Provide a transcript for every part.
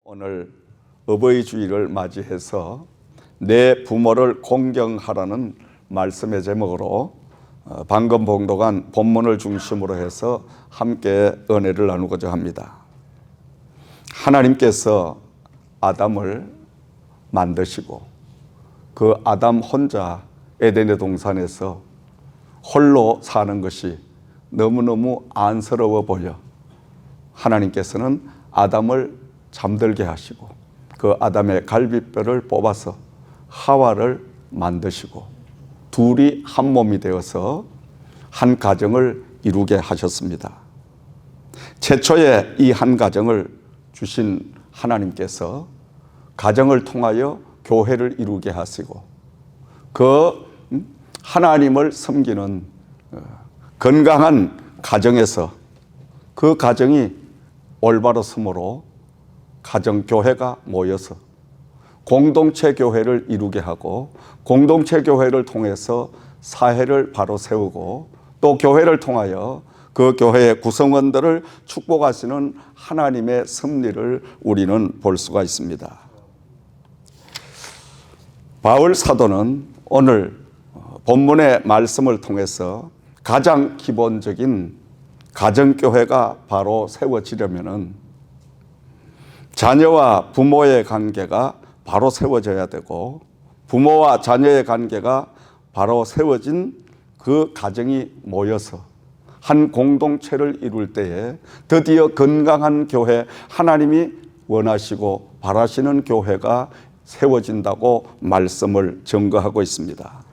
오늘 어버이 주일을 맞이해서 내 부모를 공경하라는 말씀의 제목으로 방금 봉독한 본문을 중심으로 해서 함께 은혜를 나누고자 합니다. 하나님께서 아담을 만드시고 그 아담 혼자 에덴의 동산에서 홀로 사는 것이 너무너무 안쓰러워 보여 하나님께서는 아담을 잠들게 하시고 그 아담의 갈비뼈를 뽑아서 하와를 만드시고 둘이 한 몸이 되어서 한 가정을 이루게 하셨습니다. 최초에 이 한 가정을 주신 하나님께서 가정을 통하여 교회를 이루게 하시고 그 하나님을 섬기는 건강한 가정에서 그 가정이 올바로 섬으로 가정교회가 모여서 공동체 교회를 이루게 하고 공동체 교회를 통해서 사회를 바로 세우고 또 교회를 통하여 그 교회의 구성원들을 축복하시는 하나님의 섭리를 우리는 볼 수가 있습니다. 바울 사도는 오늘 본문의 말씀을 통해서 가장 기본적인 가정교회가 바로 세워지려면은 자녀와 부모의 관계가 바로 세워져야 되고 부모와 자녀의 관계가 바로 세워진 그 가정이 모여서 한 공동체를 이룰 때에 드디어 건강한 교회, 하나님이 원하시고 바라시는 교회가 세워진다고 말씀을 증거하고 있습니다.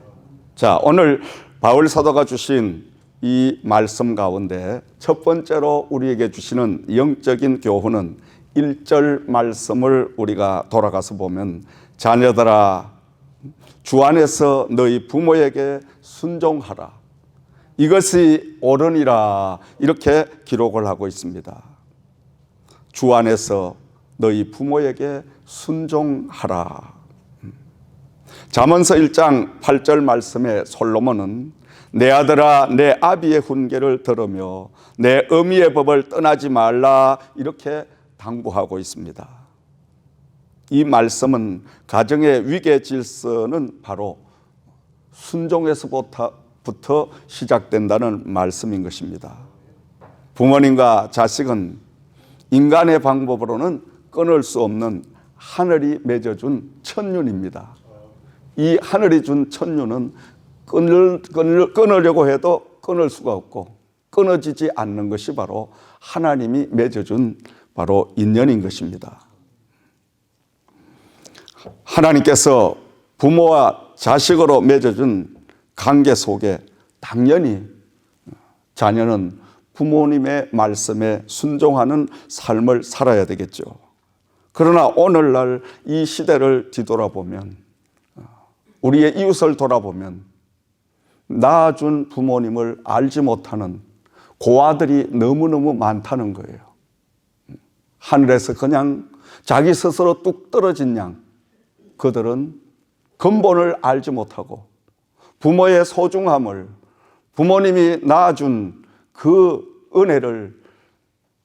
자, 오늘 바울 사도가 주신 이 말씀 가운데 첫 번째로 우리에게 주시는 영적인 교훈은 1절 말씀을 우리가 돌아가서 보면 자녀들아 주 안에서 너희 부모에게 순종하라 이것이 옳으니라 이렇게 기록을 하고 있습니다. 주 안에서 너희 부모에게 순종하라. 잠언서 1장 8절 말씀에 솔로몬은 내 아들아 내 아비의 훈계를 들으며 내 어미의 법을 떠나지 말라 이렇게 당부하고 있습니다. 이 말씀은 가정의 위계 질서는 바로 순종에서부터 시작된다는 말씀인 것입니다. 부모님과 자식은 인간의 방법으로는 끊을 수 없는 하늘이 맺어준 천륜입니다. 이 하늘이 준 천륜은 끊으려고 해도 끊을 수가 없고 끊어지지 않는 것이 바로 하나님이 맺어준 바로 인연인 것입니다. 하나님께서 부모와 자식으로 맺어준 관계 속에 당연히 자녀는 부모님의 말씀에 순종하는 삶을 살아야 되겠죠. 그러나 오늘날 이 시대를 뒤돌아보면 우리의 이웃을 돌아보면 낳아준 부모님을 알지 못하는 고아들이 너무너무 많다는 거예요. 하늘에서 그냥 자기 스스로 뚝 떨어진 양 그들은 근본을 알지 못하고 부모의 소중함을 부모님이 낳아준 그 은혜를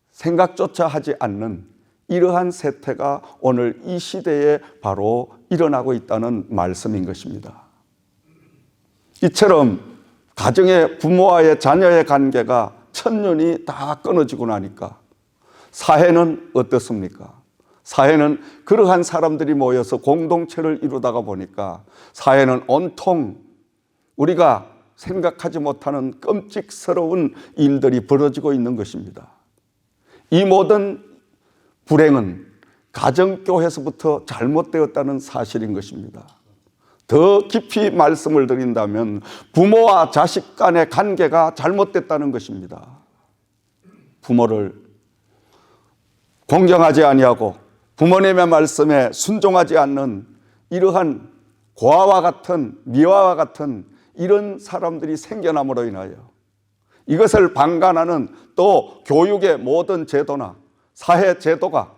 생각조차 하지 않는 이러한 세태가 오늘 이 시대에 바로 일어나고 있다는 말씀인 것입니다. 이처럼 가정의 부모와의 자녀의 관계가 천년이 다 끊어지고 나니까 사회는 어떻습니까? 사회는 그러한 사람들이 모여서 공동체를 이루다가 보니까 사회는 온통 우리가 생각하지 못하는 끔찍스러운 일들이 벌어지고 있는 것입니다. 이 모든 불행은 가정교회에서부터 잘못되었다는 사실인 것입니다. 더 깊이 말씀을 드린다면 부모와 자식 간의 관계가 잘못됐다는 것입니다. 부모를 공경하지 아니하고 부모님의 말씀에 순종하지 않는 이러한 고아와 같은 미화와 같은 이런 사람들이 생겨남으로 인하여 이것을 방관하는 또 교육의 모든 제도나 사회 제도가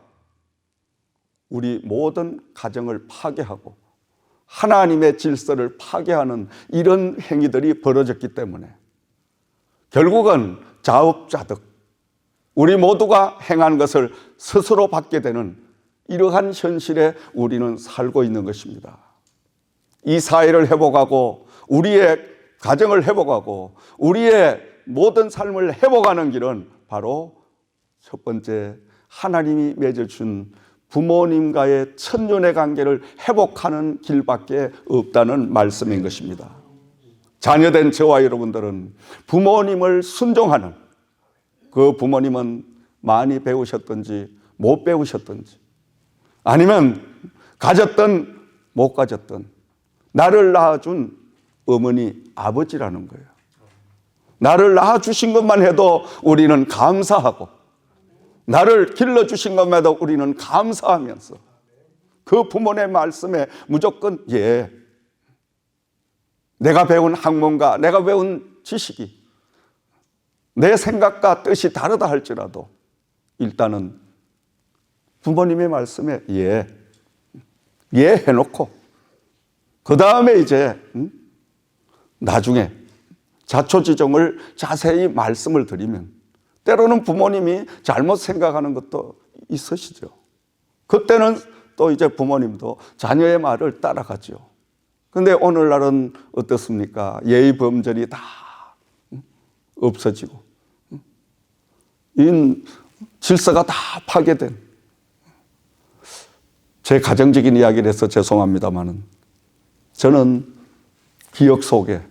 우리 모든 가정을 파괴하고 하나님의 질서를 파괴하는 이런 행위들이 벌어졌기 때문에 결국은 자업자득 우리 모두가 행한 것을 스스로 받게 되는 이러한 현실에 우리는 살고 있는 것입니다. 이 사회를 회복하고 우리의 가정을 회복하고 우리의 모든 삶을 회복하는 길은 바로 첫 번째, 하나님이 맺어준 부모님과의 천년의 관계를 회복하는 길밖에 없다는 말씀인 것입니다. 자녀된 저와 여러분들은 부모님을 순종하는, 그 부모님은 많이 배우셨든지 못 배우셨든지 아니면 가졌든 못 가졌든 나를 낳아준 어머니, 아버지라는 거예요. 나를 낳아주신 것만 해도 우리는 감사하고, 나를 길러주신 것만 해도 우리는 감사하면서 그 부모의 말씀에 무조건 예, 내가 배운 학문과 내가 배운 지식이 내 생각과 뜻이 다르다 할지라도 일단은 부모님의 말씀에 예 해놓고 그 다음에 이제 나중에 자초지종을 자세히 말씀을 드리면 때로는 부모님이 잘못 생각하는 것도 있으시죠. 그때는 또 이제 부모님도 자녀의 말을 따라가죠. 그런데 오늘날은 어떻습니까? 예의 범절이 다 없어지고 이 질서가 다 파괴된, 제 가정적인 이야기를 해서 죄송합니다마는 저는 기억 속에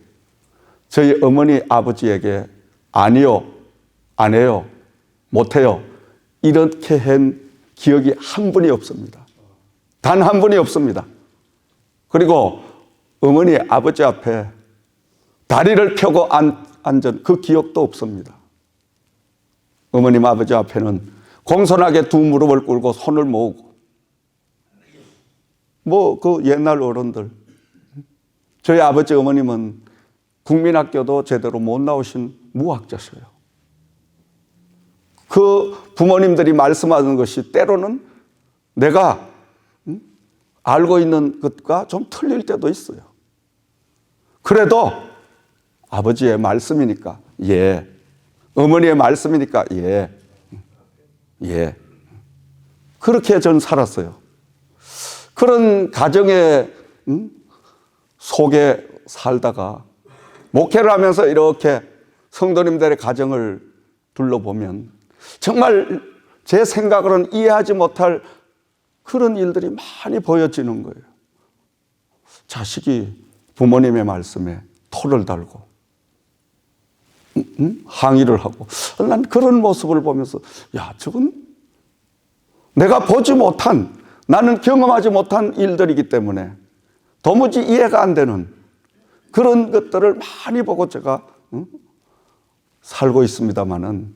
저희 어머니 아버지에게 아니요, 안 해요, 못해요 이렇게 한 기억이 한 분이 없습니다. 단 한 분이 없습니다. 그리고 어머니 아버지 앞에 다리를 펴고 앉은 그 기억도 없습니다. 어머님 아버지 앞에는 공손하게 두 무릎을 꿇고 손을 모으고, 뭐 그 옛날 어른들, 저희 아버지 어머님은 국민학교도 제대로 못 나오신 무학자셔요. 그 부모님들이 말씀하는 것이 때로는 내가 알고 있는 것과 좀 틀릴 때도 있어요. 그래도 아버지의 말씀이니까 예, 어머니의 말씀이니까 예. 그렇게 전 살았어요. 그런 가정의 속에 살다가 목회를 하면서 이렇게 성도님들의 가정을 둘러보면 정말 제 생각으로는 이해하지 못할 그런 일들이 많이 보여지는 거예요. 자식이 부모님의 말씀에 토를 달고 항의를 하고, 난 그런 모습을 보면서 야, 저건 내가 보지 못한, 나는 경험하지 못한 일들이기 때문에 도무지 이해가 안 되는 그런 것들을 많이 보고 제가 살고 있습니다마는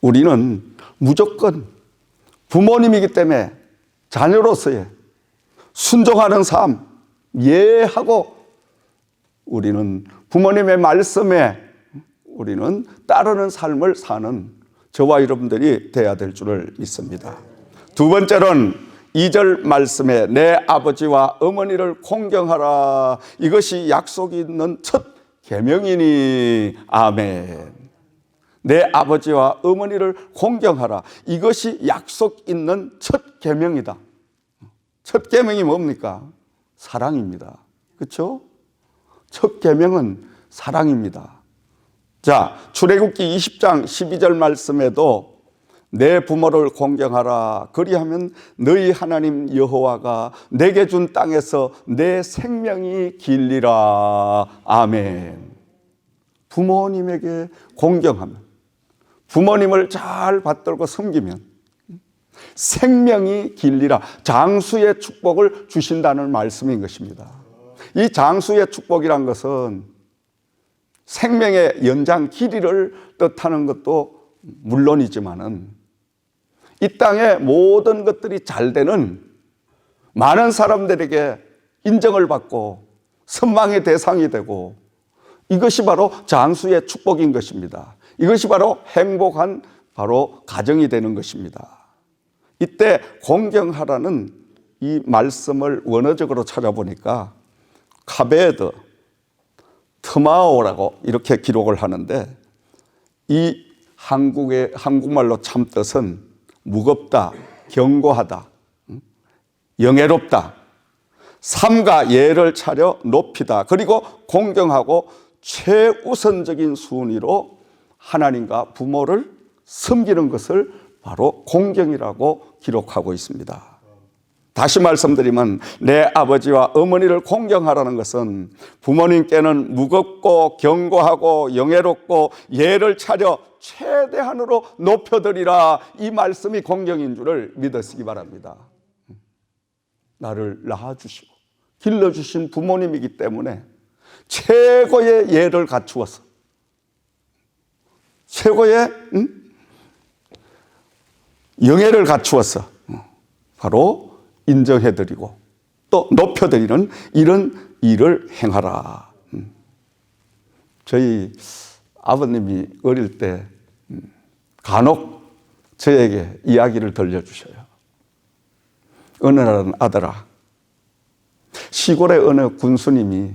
우리는 무조건 부모님이기 때문에 자녀로서의 순종하는 삶, 예하고 우리는 부모님의 말씀에 우리는 따르는 삶을 사는 저와 여러분들이 돼야 될 줄을 믿습니다. 두 번째로는 2절 말씀에 내 아버지와 어머니를 공경하라. 이것이 약속이 있는 첫 계명이니. 아멘. 내 아버지와 어머니를 공경하라. 이것이 약속 있는 첫 계명이다. 첫 계명이 뭡니까? 사랑입니다. 그렇죠? 첫 계명은 사랑입니다. 자, 출애굽기 20장 12절 말씀에도 내 부모를 공경하라. 그리하면 너희 하나님 여호와가 내게 준 땅에서 내 생명이 길리라. 아멘. 부모님에게 공경하면, 부모님을 잘 받들고 섬기면 생명이 길리라. 장수의 축복을 주신다는 말씀인 것입니다. 이 장수의 축복이란 것은 생명의 연장 길이를 뜻하는 것도 물론이지만은 이 땅의 모든 것들이 잘 되는, 많은 사람들에게 인정을 받고 선망의 대상이 되고, 이것이 바로 장수의 축복인 것입니다. 이것이 바로 행복한 바로 가정이 되는 것입니다. 이때 공경하라는 이 말씀을 원어적으로 찾아보니까 카베드 트마오라고 이렇게 기록을 하는데, 이 한국말로 참 뜻은 무겁다, 견고하다, 영예롭다. 삼가 예를 차려 높이다. 그리고 공경하고 최우선적인 순위로 하나님과 부모를 섬기는 것을 바로 공경이라고 기록하고 있습니다. 다시 말씀드리면 내 아버지와 어머니를 공경하라는 것은 부모님께는 무겁고 견고하고 영예롭고 예를 차려 최대한으로 높여드리라, 이 말씀이 공경인 줄을 믿으시기 바랍니다. 나를 낳아주시고 길러주신 부모님이기 때문에 최고의 예를 갖추어서 최고의 영예를 갖추어서 바로 인정해드리고 또 높여드리는 이런 일을 행하라. 저희 아버님이 어릴 때 간혹 저에게 이야기를 들려주셔요. 어느 날은 아들아, 시골의 어느 군수님이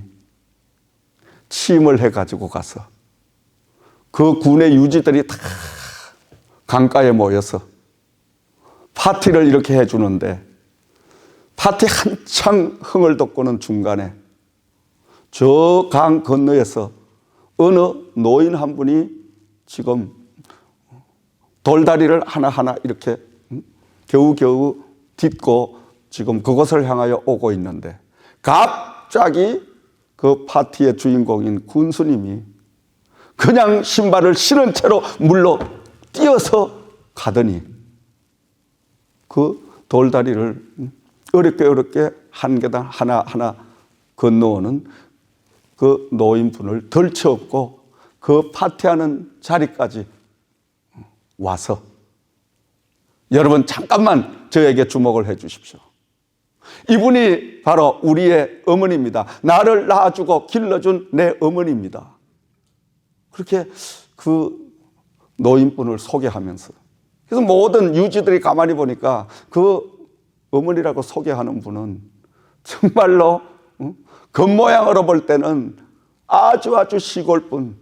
취임을 해가지고 가서 그 군의 유지들이 다 강가에 모여서 파티를 이렇게 해주는데, 파티 한창 흥을 돋구는 중간에 저 강 건너에서 어느 노인 한 분이 지금 돌다리를 하나하나 이렇게 겨우겨우 딛고 지금 그곳을 향하여 오고 있는데, 갑자기 그 파티의 주인공인 군수님이 그냥 신발을 신은 채로 물로 뛰어서 가더니 그 돌다리를 어렵게 한 계단 하나하나 건너오는 그 노인분을 덜쳐업고 그 파티하는 자리까지 와서, 여러분 잠깐만 저에게 주목을 해 주십시오. 이분이 바로 우리의 어머니입니다. 나를 낳아주고 길러준 내 어머니입니다. 그렇게 그 노인분을 소개하면서, 그래서 모든 유지들이 가만히 보니까 그 어머니라고 소개하는 분은 정말로 겉모양으로 볼 때는 아주 시골분,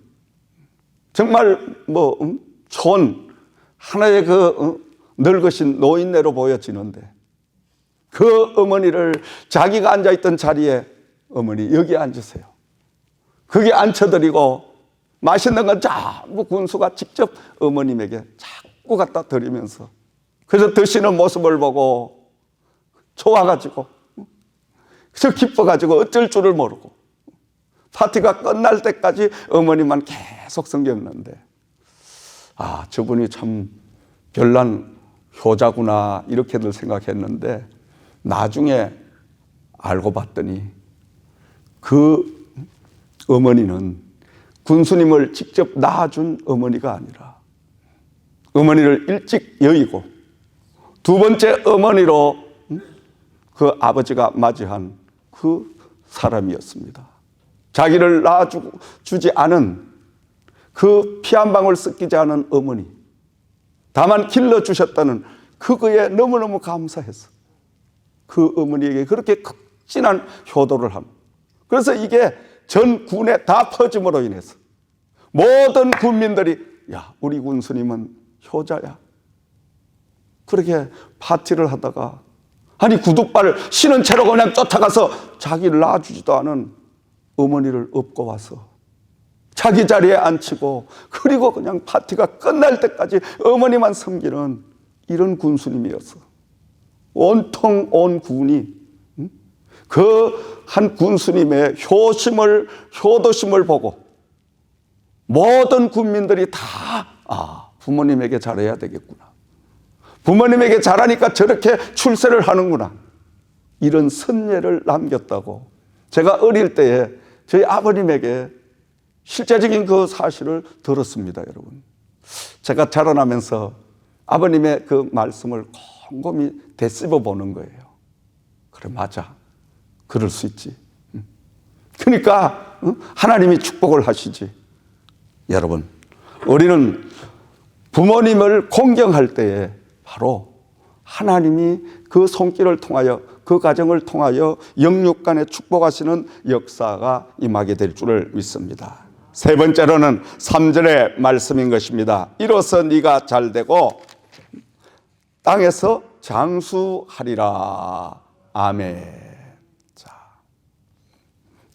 정말 촌 하나의 그 늙으신 노인네로 보여지는데, 그 어머니를 자기가 앉아있던 자리에 어머니 여기 앉으세요, 거기 앉혀드리고 맛있는 건 전부 군수가 직접 어머님에게 자꾸 갖다 드리면서, 그래서 드시는 모습을 보고 좋아가지고 그래서 기뻐가지고 어쩔 줄을 모르고 파티가 끝날 때까지 어머니만 계속 섬겼는데, 아, 저분이 참 별난 효자구나 이렇게들 생각했는데, 나중에 알고 봤더니 그 어머니는 군수님을 직접 낳아준 어머니가 아니라 어머니를 일찍 여의고 두 번째 어머니로 그 아버지가 맞이한 그 사람이었습니다. 자기를 낳아주지 않은, 그 피 한 방울 섞이지 않은 어머니, 다만 길러주셨다는 그거에 너무너무 감사해서 그 어머니에게 그렇게 극진한 효도를 합니다. 그래서 이게 전 군에 다 퍼짐으로 인해서 모든 군민들이, 야, 우리 군수님은 효자야. 그렇게 파티를 하다가, 아니 구두발을 신은 채로 그냥 쫓아가서 자기를 낳아주지도 않은 어머니를 업고 와서 자기 자리에 앉히고, 그리고 그냥 파티가 끝날 때까지 어머니만 섬기는 이런 군수님이었어. 온통 온 군이 그 한 군수님의 효도심을 보고 모든 군민들이 다 부모님에게 잘해야 되겠구나, 부모님에게 잘하니까 저렇게 출세를 하는구나, 이런 선례를 남겼다고 제가 어릴 때에 저희 아버님에게 실제적인 그 사실을 들었습니다. 여러분, 제가 자라나면서 아버님의 그 말씀을 곰곰이 되씹어 보는 거예요. 그래, 맞아, 그럴 수 있지. 그러니까 하나님이 축복을 하시지. 여러분, 우리는 부모님을 공경할 때에 바로 하나님이 그 손길을 통하여, 그 가정을 통하여 영육간에 축복하시는 역사가 임하게 될 줄을 믿습니다. 세 번째로는 3절의 말씀인 것입니다. 이로써 네가 잘되고 땅에서 장수하리라. 아멘. 자,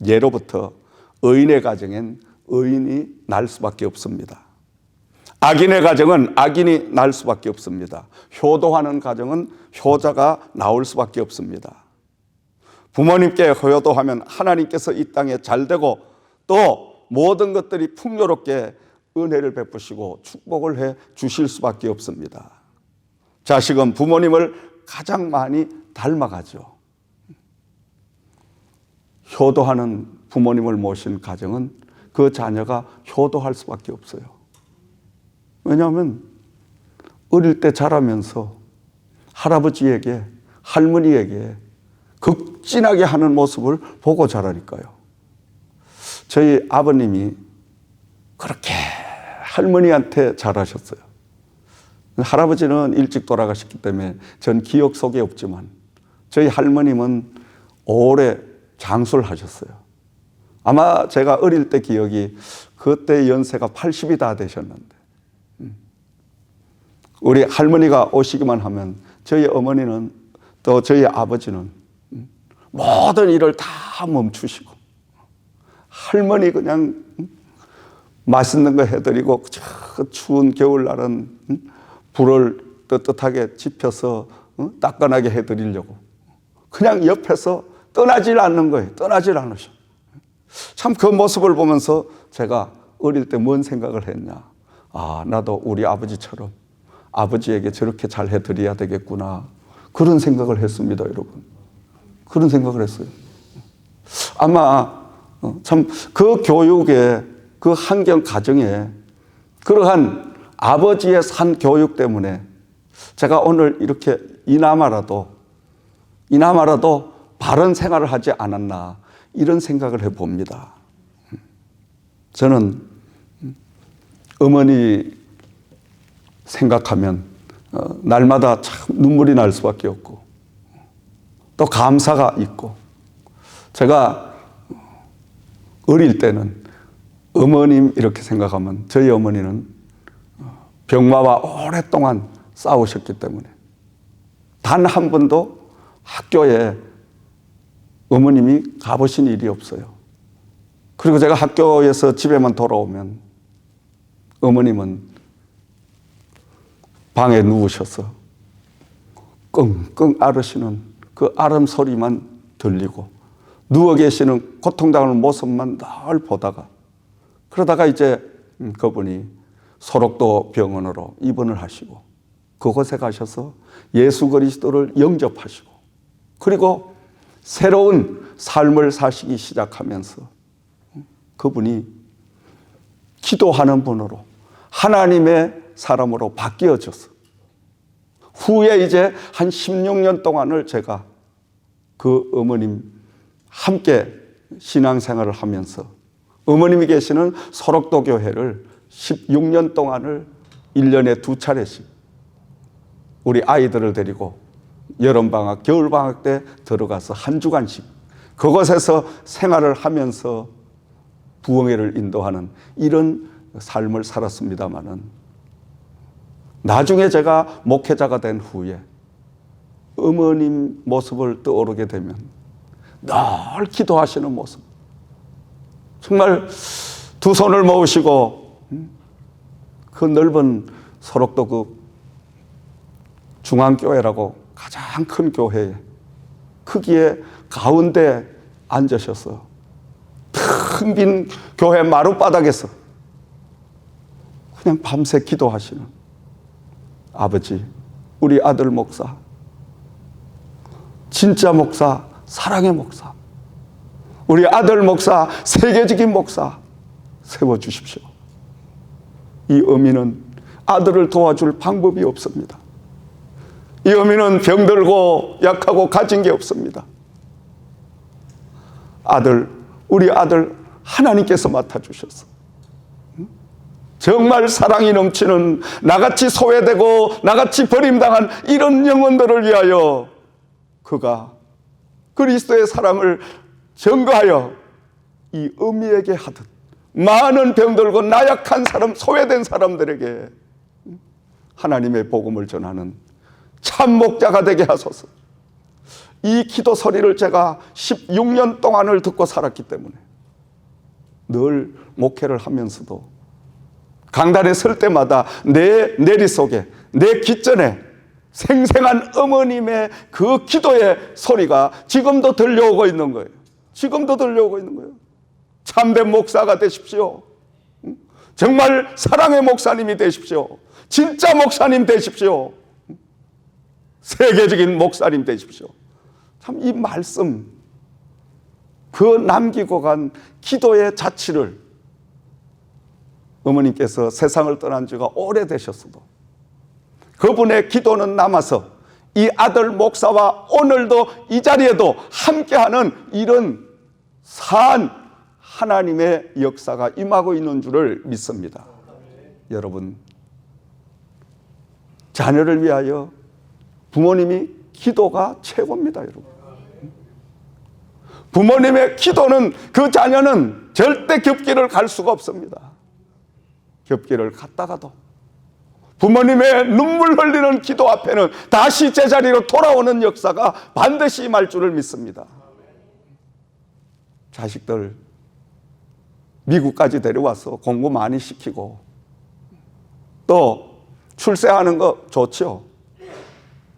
예로부터 의인의 가정엔 의인이 날 수밖에 없습니다. 악인의 가정은 악인이 날 수밖에 없습니다. 효도하는 가정은 효자가 나올 수밖에 없습니다. 부모님께 효도하면 하나님께서 이 땅에 잘되고 또 모든 것들이 풍요롭게 은혜를 베푸시고 축복을 해 주실 수밖에 없습니다. 자식은 부모님을 가장 많이 닮아가죠. 효도하는 부모님을 모신 가정은 그 자녀가 효도할 수밖에 없어요. 왜냐하면 어릴 때 자라면서 할아버지에게 할머니에게 극진하게 하는 모습을 보고 자라니까요. 저희 아버님이 그렇게 할머니한테 잘하셨어요. 할아버지는 일찍 돌아가셨기 때문에 전 기억 속에 없지만 저희 할머님은 오래 장수를 하셨어요. 아마 제가 어릴 때 기억이 그때 연세가 80이 다 되셨는데 우리 할머니가 오시기만 하면 저희 어머니는 또 저희 아버지는 모든 일을 다 멈추시고 할머니 그냥 맛있는 거 해드리고 저 추운 겨울날은 불을 뜨뜻하게 지펴서 따끈하게 해드리려고 그냥 옆에서 떠나질 않는 거예요. 떠나질 않으셔. 참 그 모습을 보면서 제가 어릴 때 뭔 생각을 했냐. 아, 나도 우리 아버지처럼 아버지에게 저렇게 잘 해드려야 되겠구나. 그런 생각을 했습니다, 여러분. 그런 생각을 했어요. 아마 참 그 교육에 그 환경 가정에 그러한 아버지의 산 교육 때문에 제가 오늘 이렇게 이나마라도 바른 생활을 하지 않았나 이런 생각을 해봅니다. 저는 어머니 생각하면 날마다 참 눈물이 날 수밖에 없고 또 감사가 있고 제가 어릴 때는 어머님 이렇게 생각하면 저희 어머니는 병마와 오랫동안 싸우셨기 때문에 단 한 번도 학교에 어머님이 가보신 일이 없어요. 그리고 제가 학교에서 집에만 돌아오면 어머님은 방에 누우셔서 끙끙 앓으시는 그 앓음 소리만 들리고 누워 계시는 고통당하는 모습만 늘 보다가 그러다가 이제 그분이 소록도 병원으로 입원을 하시고 그곳에 가셔서 예수 그리스도를 영접하시고 그리고 새로운 삶을 사시기 시작하면서 그분이 기도하는 분으로 하나님의 사람으로 바뀌어져서 후에 이제 한 16년 동안을 제가 그 어머님 함께 신앙생활을 하면서 어머님이 계시는 소록도 교회를 16년 동안을 1년에 2차례씩 우리 아이들을 데리고 여름방학, 겨울방학 때 들어가서 한 주간씩 그곳에서 생활을 하면서 부흥회를 인도하는 이런 삶을 살았습니다마는 나중에 제가 목회자가 된 후에 어머님 모습을 떠오르게 되면 늘 기도하시는 모습 정말 두 손을 모으시고 그 넓은 소록도 그 중앙교회라고 가장 큰 교회에 크기에 가운데 앉으셔서 텅 빈 교회 마룻바닥에서 그냥 밤새 기도하시는 아버지, 우리 아들 목사, 진짜 목사, 사랑의 목사, 우리 아들 목사, 세계적인 목사 세워주십시오. 이 어미는 아들을 도와줄 방법이 없습니다. 이 어미는 병들고 약하고 가진 게 없습니다. 아들, 우리 아들 하나님께서 맡아주셨어. 정말 사랑이 넘치는 나같이 소외되고 나같이 버림당한 이런 영혼들을 위하여 그가 그리스도의 사랑을 전가하여 이 어미에게 하듯 많은 병들고 나약한 사람, 소외된 사람들에게 하나님의 복음을 전하는 참 목자가 되게 하소서. 이 기도 소리를 제가 16년 동안을 듣고 살았기 때문에 늘 목회를 하면서도 강단에 설 때마다 내 내리 속에, 내 귓전에 생생한 어머님의 그 기도의 소리가 지금도 들려오고 있는 거예요. 지금도 들려오고 있는 거예요. 참된 목사가 되십시오. 정말 사랑의 목사님이 되십시오. 진짜 목사님 되십시오. 세계적인 목사님 되십시오. 참 이 말씀, 그 남기고 간 기도의 자취를 어머님께서 세상을 떠난 지가 오래되셨어도 그분의 기도는 남아서 이 아들 목사와 오늘도 이 자리에도 함께하는 이런 산 하나님의 역사가 임하고 있는 줄을 믿습니다. 여러분, 자녀를 위하여 부모님이 기도가 최고입니다. 여러분, 부모님의 기도는, 그 자녀는 절대 겹길을 갈 수가 없습니다. 겹길을 갔다가도 부모님의 눈물 흘리는 기도 앞에는 다시 제자리로 돌아오는 역사가 반드시 임할 줄을 믿습니다. 자식들 미국까지 데려와서 공부 많이 시키고 또 출세하는 거 좋죠.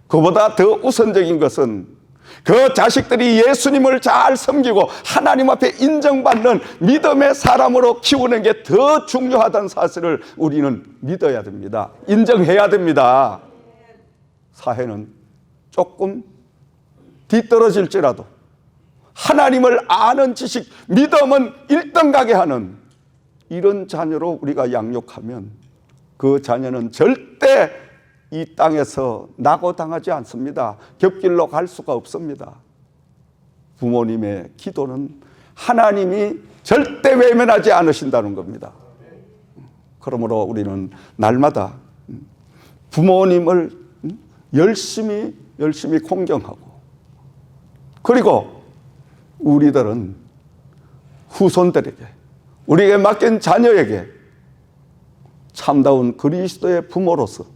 그보다 더 우선적인 것은 그 자식들이 예수님을 잘 섬기고 하나님 앞에 인정받는 믿음의 사람으로 키우는 게 더 중요하다는 사실을 우리는 믿어야 됩니다. 인정해야 됩니다. 사회는 조금 뒤떨어질지라도 하나님을 아는 지식, 믿음은 1등 가게 하는 이런 자녀로 우리가 양육하면 그 자녀는 절대 이 땅에서 낙오당하지 않습니다. 겹길로 갈 수가 없습니다. 부모님의 기도는 하나님이 절대 외면하지 않으신다는 겁니다. 그러므로 우리는 날마다 부모님을 열심히 공경하고, 그리고 우리들은 후손들에게, 우리에게 맡긴 자녀에게 참다운 그리스도의 부모로서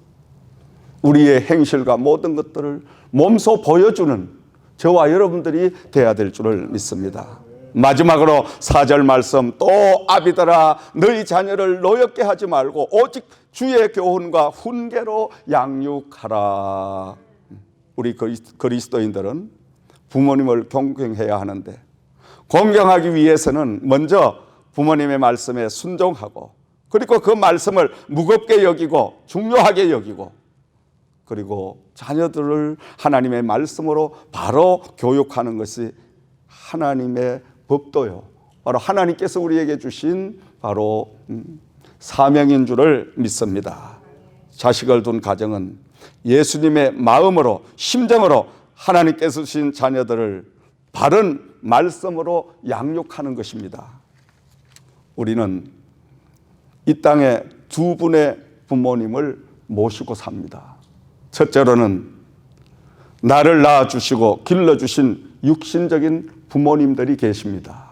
우리의 행실과 모든 것들을 몸소 보여주는 저와 여러분들이 돼야 될 줄을 믿습니다. 마지막으로 4절 말씀, 또 아비들아 너희 자녀를 노엽게 하지 말고 오직 주의 교훈과 훈계로 양육하라. 우리 그리스도인들은 부모님을 존경해야 하는데, 존경하기 위해서는 먼저 부모님의 말씀에 순종하고, 그리고 그 말씀을 무겁게 여기고 중요하게 여기고, 그리고 자녀들을 하나님의 말씀으로 바로 교육하는 것이 하나님의 법도요, 바로 하나님께서 우리에게 주신 바로 사명인 줄을 믿습니다. 자식을 둔 가정은 예수님의 마음으로, 심정으로 하나님께서 주신 자녀들을 바른 말씀으로 양육하는 것입니다. 우리는 이 땅에 두 분의 부모님을 모시고 삽니다. 첫째로는 나를 낳아주시고 길러주신 육신적인 부모님들이 계십니다.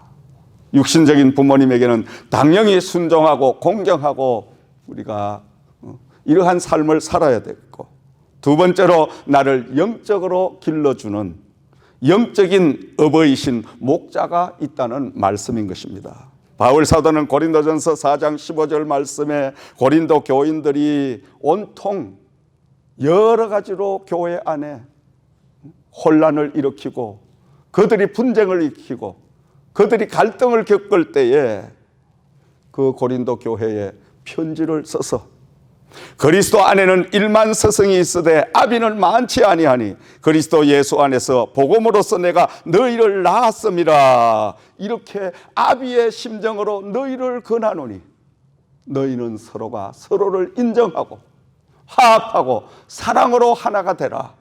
육신적인 부모님에게는 당연히 순종하고 공경하고 우리가 이러한 삶을 살아야 되고, 두 번째로 나를 영적으로 길러주는 영적인 어버이신 목자가 있다는 말씀인 것입니다. 바울 사도는 고린도전서 4장 15절 말씀에 고린도 교인들이 온통 여러 가지로 교회 안에 혼란을 일으키고 그들이 분쟁을 일으키고 그들이 갈등을 겪을 때에 그 고린도 교회에 편지를 써서 그리스도 안에는 1만 스승이 있으되 아비는 많지 아니하니 그리스도 예수 안에서 복음으로써 내가 너희를 낳았음이라. 이렇게 아비의 심정으로 너희를 권하노니 너희는 서로가 서로를 인정하고 화합하고 사랑으로 하나가 되라.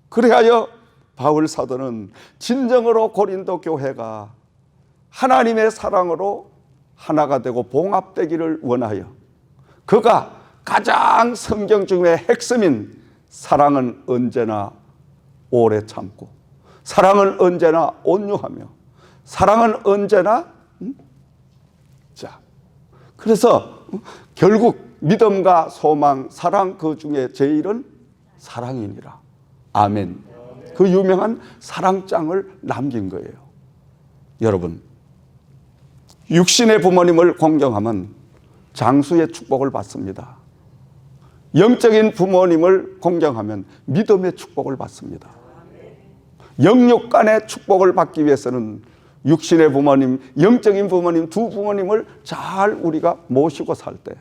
그래야 바울 사도는 진정으로 고린도 교회가 하나님의 사랑으로 하나가 되고 봉합되기를 원하여 그가 가장 성경 중에 핵심인 사랑은 언제나 오래 참고, 사랑은 언제나 온유하며, 사랑은 언제나 그래서 결국 믿음과 소망, 사랑 그 중에 제일은 사랑이니라. 아멘. 그 유명한 사랑장을 남긴 거예요. 여러분, 육신의 부모님을 공경하면 장수의 축복을 받습니다. 영적인 부모님을 공경하면 믿음의 축복을 받습니다. 영육간의 축복을 받기 위해서는 육신의 부모님, 영적인 부모님, 두 부모님을 잘 우리가 모시고 살 때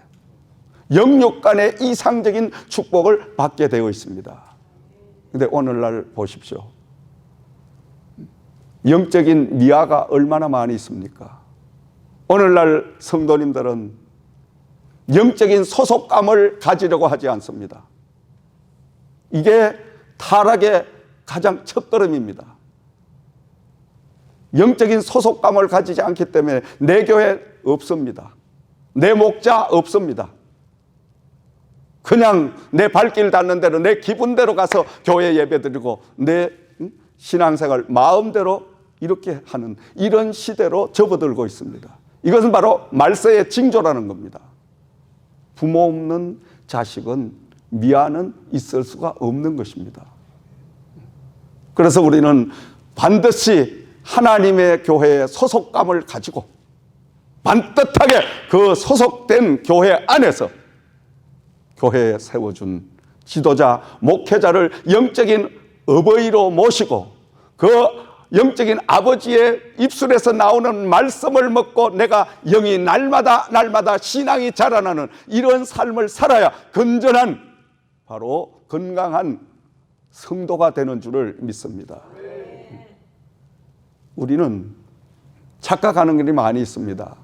영육간의 이상적인 축복을 받게 되어 있습니다. 그런데 오늘날 보십시오. 영적인 미아가 얼마나 많이 있습니까? 오늘날 성도님들은 영적인 소속감을 가지려고 하지 않습니다. 이게 타락의 가장 첫걸음입니다. 영적인 소속감을 가지지 않기 때문에 내 교회 없습니다. 내 목자 없습니다. 그냥 내 발길 닿는 대로 내 기분대로 가서 교회 예배드리고 내 신앙생활 마음대로 이렇게 하는 이런 시대로 접어들고 있습니다. 이것은 바로 말세의 징조라는 겁니다. 부모 없는 자식은 미아는 있을 수가 없는 것입니다. 그래서 우리는 반드시 하나님의 교회의 소속감을 가지고 반듯하게 그 소속된 교회 안에서 교회에 세워준 지도자, 목회자를 영적인 어버이로 모시고 그 영적인 아버지의 입술에서 나오는 말씀을 먹고 내가 영이 날마다 신앙이 자라나는 이런 삶을 살아야 건전한 바로 건강한 성도가 되는 줄을 믿습니다. 우리는 착각하는 일이 많이 있습니다.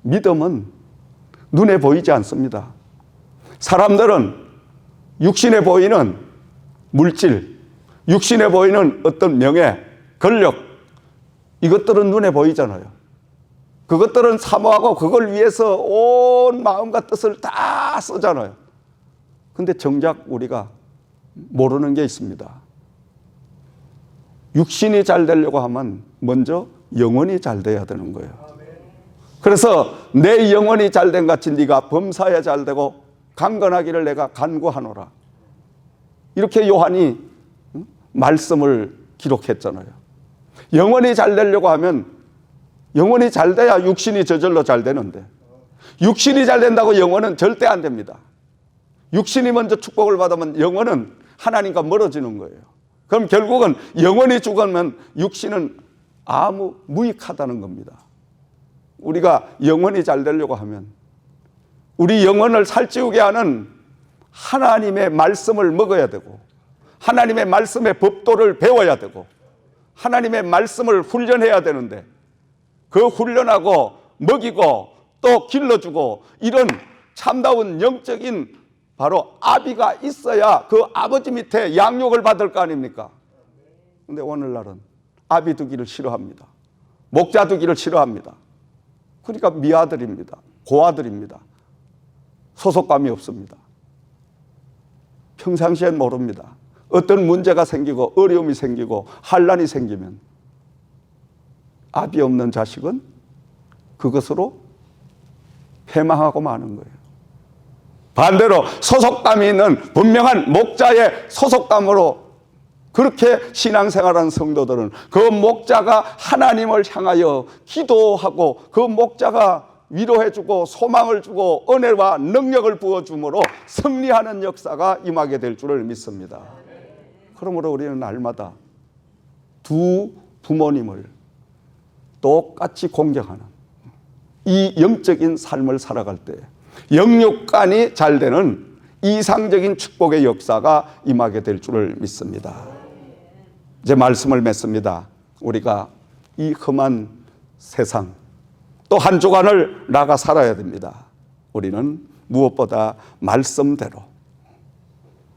믿음은 눈에 보이지 않습니다. 사람들은 육신에 보이는 물질, 육신에 보이는 어떤 명예, 권력, 이것들은 눈에 보이잖아요. 그것들은 사모하고 그걸 위해서 온 마음과 뜻을 다 쓰잖아요. 근데 정작 우리가 모르는 게 있습니다. 육신이 잘 되려고 하면 먼저 영혼이 잘 돼야 되는 거예요. 그래서 내 영혼이 잘 된 같이 네가 범사에 잘 되고 강건하기를 내가 간구하노라. 이렇게 요한이 말씀을 기록했잖아요. 영혼이 잘 되려고 하면 영혼이 잘 돼야 육신이 저절로 잘 되는데 육신이 잘 된다고 영혼은 절대 안 됩니다. 육신이 먼저 축복을 받으면 영혼은 하나님과 멀어지는 거예요. 그럼 결국은 영혼이 죽으면 육신은 아무 무익하다는 겁니다. 우리가 영혼이 잘 되려고 하면 우리 영혼을 살찌우게 하는 하나님의 말씀을 먹어야 되고 하나님의 말씀의 법도를 배워야 되고 하나님의 말씀을 훈련해야 되는데 그 훈련하고 먹이고 또 길러주고 이런 참다운 영적인 바로 아비가 있어야 그 아버지 밑에 양육을 받을 거 아닙니까? 그런데 오늘날은 아비 두기를 싫어합니다. 목자 두기를 싫어합니다. 그러니까 미아들입니다. 고아들입니다. 소속감이 없습니다. 평상시엔 모릅니다. 어떤 문제가 생기고 어려움이 생기고 환난이 생기면 아비 없는 자식은 그것으로 패망하고 마는 거예요. 반대로 소속감이 있는 분명한 목자의 소속감으로 그렇게 신앙생활하는 성도들은 그 목자가 하나님을 향하여 기도하고 그 목자가 위로해주고 소망을 주고 은혜와 능력을 부어줌으로 승리하는 역사가 임하게 될 줄을 믿습니다. 그러므로 우리는 날마다 두 부모님을 똑같이 공경하는 이 영적인 삶을 살아갈 때 영육간이 잘 되는 이상적인 축복의 역사가 임하게 될 줄을 믿습니다. 이제 말씀을 맺습니다. 우리가 이 험한 세상 또 한 주간을 나가 살아야 됩니다. 우리는 무엇보다 말씀대로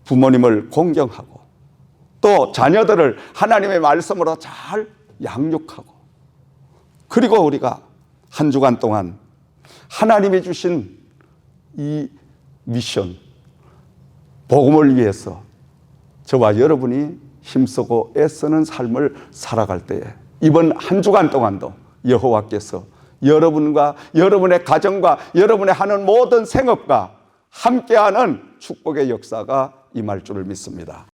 부모님을 공경하고 또 자녀들을 하나님의 말씀으로 잘 양육하고 그리고 우리가 한 주간 동안 하나님이 주신 이 미션, 복음을 위해서 저와 여러분이 힘쓰고 애쓰는 삶을 살아갈 때에 이번 한 주간 동안도 여호와께서 여러분과 여러분의 가정과 여러분의 하는 모든 생업과 함께하는 축복의 역사가 임할 줄을 믿습니다.